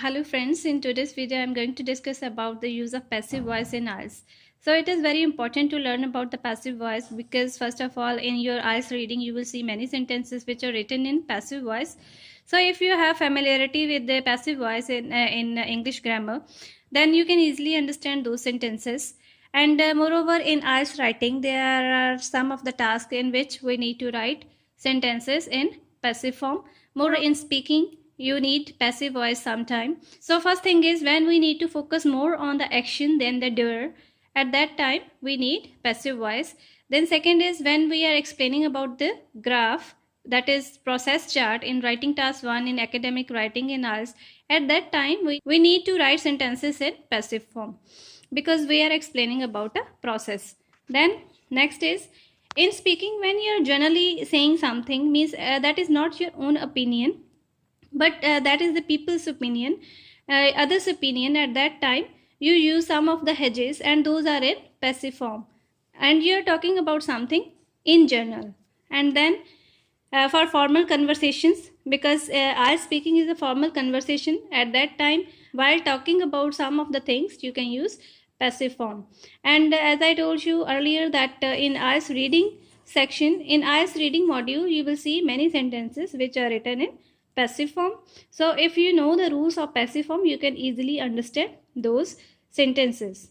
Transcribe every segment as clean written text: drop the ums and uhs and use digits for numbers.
Hello friends, in today's video I'm going to discuss about the use of passive voice in IELTS. So it is very important to learn about the passive voice because first of all in your IELTS reading you will see many sentences which are written in passive voice. So if you have familiarity with the passive voice in English grammar, then you can easily understand those sentences. And moreover in IELTS writing there are some of the tasks in which we need to write sentences in passive form. More in speaking you need passive voice sometime. So first thing is when we need to focus more on the action than the doer, at that time we need passive voice. Then second is when we are explaining about the graph, that is process chart in writing task 1 in academic writing in IELTS, at that time we need to write sentences in passive form because we are explaining about a process. Then next is in speaking when you are generally saying something means that is not your own opinion, but that is the people's opinion, others opinion. At that time you use some of the hedges and those are in passive form and you are talking about something in general. And then for formal conversations, because I speaking is a formal conversation, at that time while talking about some of the things you can use passive form. And as I told you earlier that in IELTS reading section, in IELTS reading module you will see many sentences which are written in passive form. So if you know the rules of passive form you can easily understand those sentences.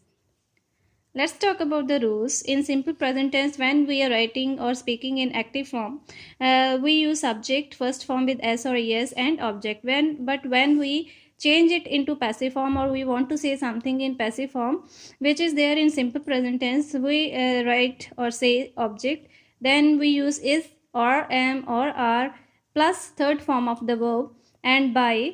Let's talk about the rules. In simple present tense, when we are writing or speaking in active form, we use subject first form with s or es and object. But when we change it into passive form or we want to say something in passive form which is there in simple present tense, we write or say object. Then we use is or am or are plus third form of the verb and by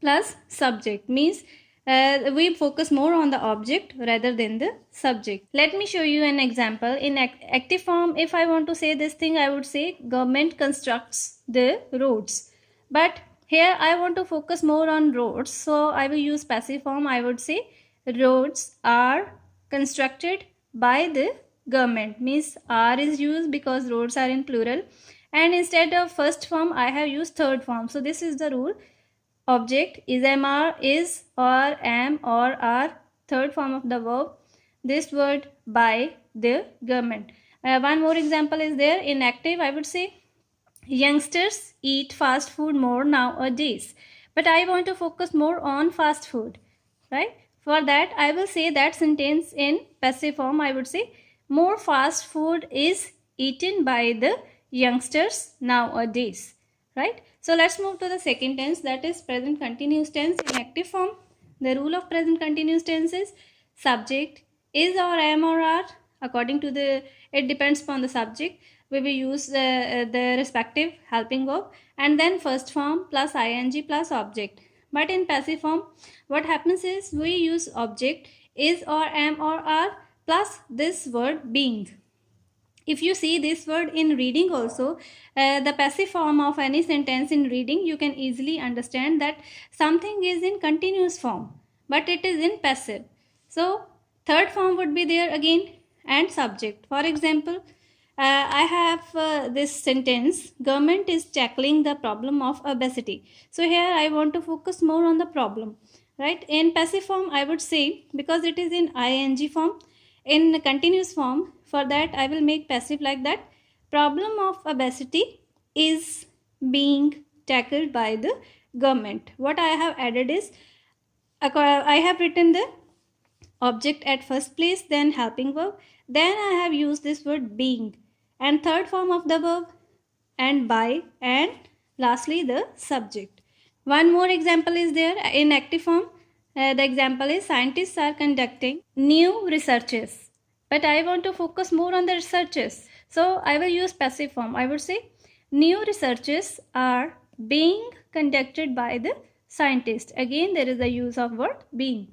plus subject, means we focus more on the object rather than the subject. Let me show you an example. In active form, if I want to say this thing, I would say government constructs the roads. But here I want to focus more on roads, so I will use passive form. I would say roads are constructed by the government, means are is used because roads are in plural, and instead of first form I have used third form. So this is the rule. Object is mr, is or am or are, third form of the verb, this word by the government. One more example is there. In active I would say youngsters eat fast food more nowadays, but I want to focus more on fast food, right? For that I will say that sentence in passive form. I would say more fast food is eaten by the youngsters nowadays, right? So let's move to the second tense, that is present continuous tense. In active form, the rule of present continuous tense is subject is or am or are, according to the, it depends upon the subject. We will use the respective helping verb and then first form plus ing plus object. But in passive form what happens is we use object is or am or are plus this word being. If you see this word in reading also, the passive form of any sentence in reading, you can easily understand that something is in continuous form but it is in passive. So third form would be there again and subject. For example, I have this sentence, government is tackling the problem of obesity. So here I want to focus more on the problem, right? In passive form I would say, because it is in ing form, in continuous form, for that I will make passive like that, problem of obesity is being tackled by the government. What I have added is I have written the object at first place, then helping verb, then I have used this word being and third form of the verb and by, and lastly the subject. One more example is there in active form. The example is scientists are conducting new researches, but I want to focus more on the researches, so I will use passive form. I would say new researches are being conducted by the scientist. Again there is the use of word being.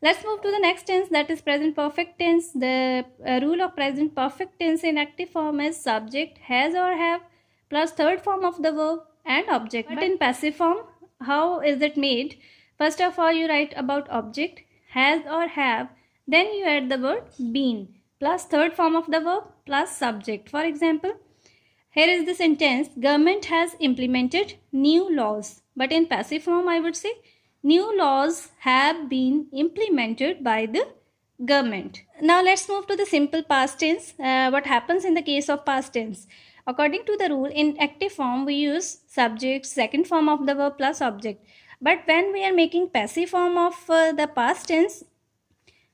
Let's move to the next tense, that is present perfect tense. The rule of present perfect tense in active form is subject has or have plus third form of the verb and object. But in passive form, how is it made? First of all you write about object has or have, then you add the word been plus third form of the verb plus subject. For example, here is the sentence, government has implemented new laws. But in passive form I would say new laws have been implemented by the government. Now let's move to the simple past tense. What happens in the case of past tense? According to the rule, in active form we use subject, second form of the verb plus object. But when we are making passive form of the past tense,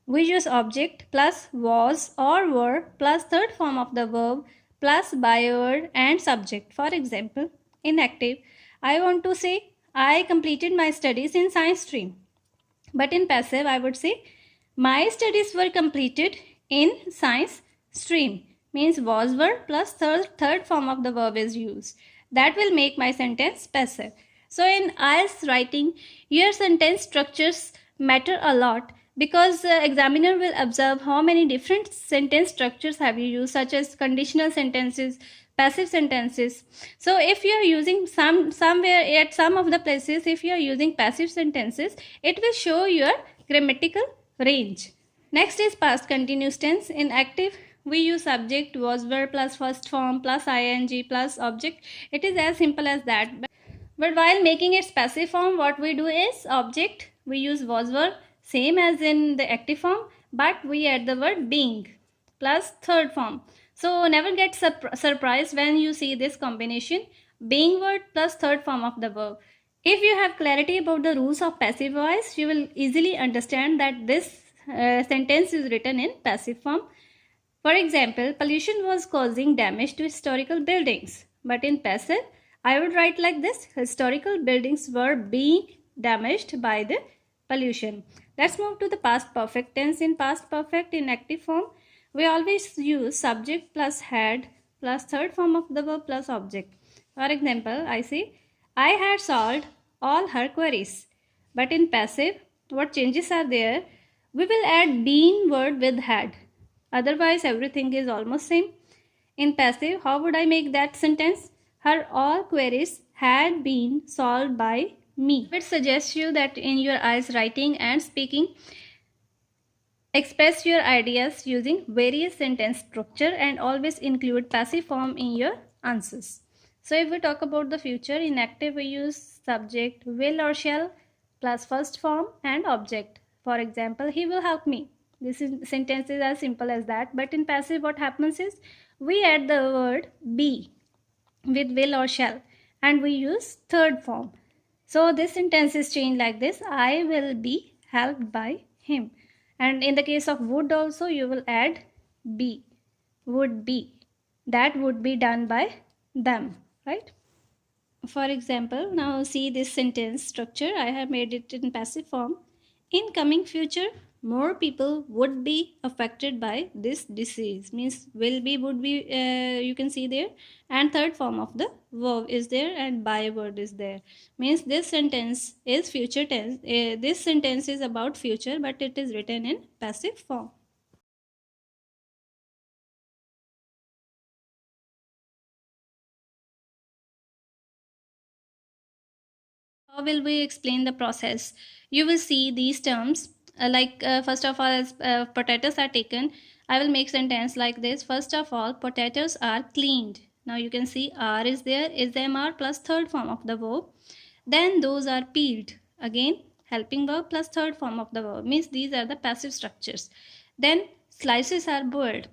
we use object plus was or were plus third form of the verb plus byword and subject. For example, in active, I want to say I completed my studies in science stream. But in passive, I would say my studies were completed in science stream. Means was were plus third form of the verb is used. That will make my sentence passive. So in IELTS writing, your sentence structures matter a lot because examiner will observe how many different sentence structures have you used, such as conditional sentences, passive sentences. So if you are using somewhere at some of the places, if you are using passive sentences, it will show your grammatical range. Next is past continuous tense. In active, we use subject, was, were plus first form plus ing plus object. It is as simple as that. But while making its passive form, what we do is object, we use was, were, same as in the active form, but we add the word being plus third form. So never get surprised when you see this combination, being word plus third form of the verb. If you have clarity about the rules of passive voice, you will easily understand that this sentence is written in passive form. For example, pollution was causing damage to historical buildings. But in passive, I would write like this: historical buildings were being damaged by the pollution. Let's move to the past perfect tense. In past perfect, in active form, we always use subject plus had plus third form of the verb plus object. For example, I say, I had solved all her queries. But in passive, what changes are there? We will add been word with had. Otherwise, everything is almost same. In passive, how would I make that sentence? Her all queries had been solved by me. It suggests you that in your IELTS writing and speaking, express your ideas using various sentence structure and always include passive form in your answers. So if we talk about the future, in active we use subject, will or shall plus first form and object. For example, he will help me. This sentence is as simple as that. But in passive, what happens is we add the word be with will or shall and we use third form. So this sentence is changed like this: I will be helped by him. And in the case of would also, you will add be, would be. That would be done by them, right? For example, now see this sentence structure. I have made it in passive form. In coming future, more people would be affected by this disease. Means will be, would be, you can see there, and third form of the verb is there and byword is there. Means this sentence is future tense. This sentence is about future, but it is written in passive form. How will we explain the process? You will see these terms first of all, as potatoes are taken, I will make sentence like this. First of all, potatoes are cleaned. Now you can see are is there, is them are plus third form of the verb. Then those are peeled. Again, helping verb plus third form of the verb. Means these are the passive structures. Then slices are boiled.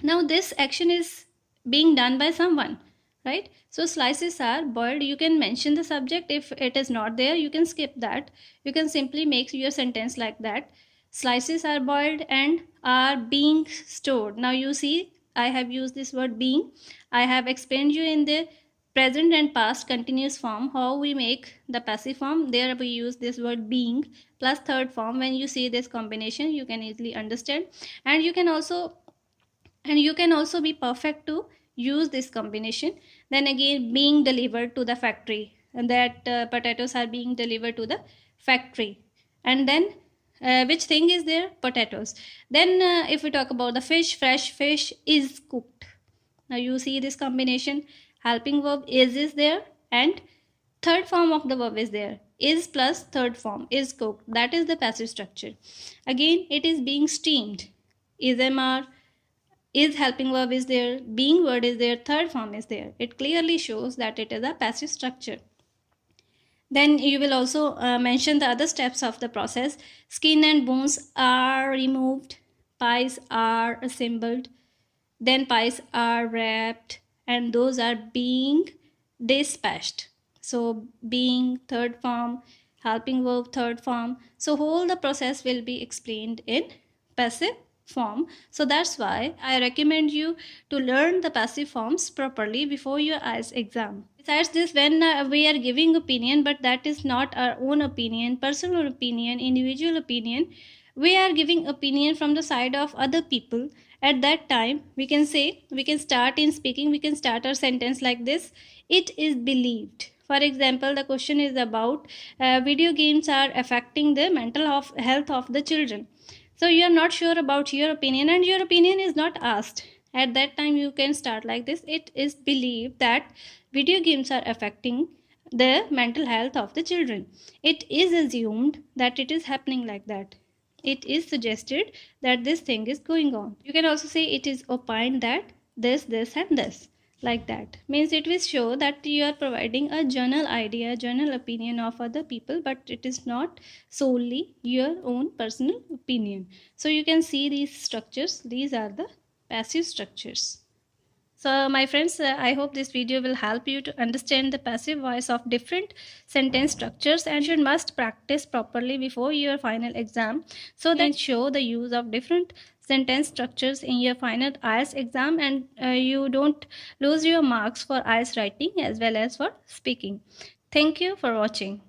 Now this action is being done by someone, right? So slices are boiled. You can mention the subject. If it is not there, you can skip that. You can simply make your sentence like that: slices are boiled and are being stored. Now you see, I have used this word being. I have explained you in the present and past continuous form how we make the passive form. There we use this word being plus third form. When you see this combination, you can easily understand, and you can also be perfect to use this combination. Then again, being delivered to the factory, and that potatoes are being delivered to the factory. And then which thing is there? Potatoes. Then if we talk about the fish, fresh fish is cooked. Now you see this combination: helping verb is there, and third form of the verb is there. Is plus third form is cooked. That is the passive structure. Again, it is being steamed. Is mr, is helping verb is there, being word is there, third form is there. It clearly shows that it is a passive structure. Then you will also mention the other steps of the process. Skin and bones are removed, pies are assembled, then pies are wrapped, and those are being dispatched. So being third form, helping verb third form. So whole the process will be explained in passive form. So that's why I recommend you to learn the passive forms properly before your IELTS exam. Besides this, when we are giving opinion, but that is not our own opinion, personal opinion, individual opinion, we are giving opinion from the side of other people. At that time we can say, we can start in speaking, we can start our sentence like this: it is believed. For example, the question is about video games are affecting the mental health of the children. So you are not sure about your opinion and your opinion is not asked. At that time you can start like this: it is believed that video games are affecting the mental health of the children. It is assumed that it is happening like that. It is suggested that this thing is going on. You can also say it is opined that this, and this. Like that. Means it will show that you are providing a general idea, general opinion of other people, but it is not solely your own personal opinion. So you can see these structures. These are the passive structures. So my friends, I hope this video will help you to understand the passive voice of different sentence structures, and you must practice properly before your final exam so that you show the use of different sentence structures in your final IELTS exam, and you don't lose your marks for IELTS writing as well as for speaking. Thank you for watching.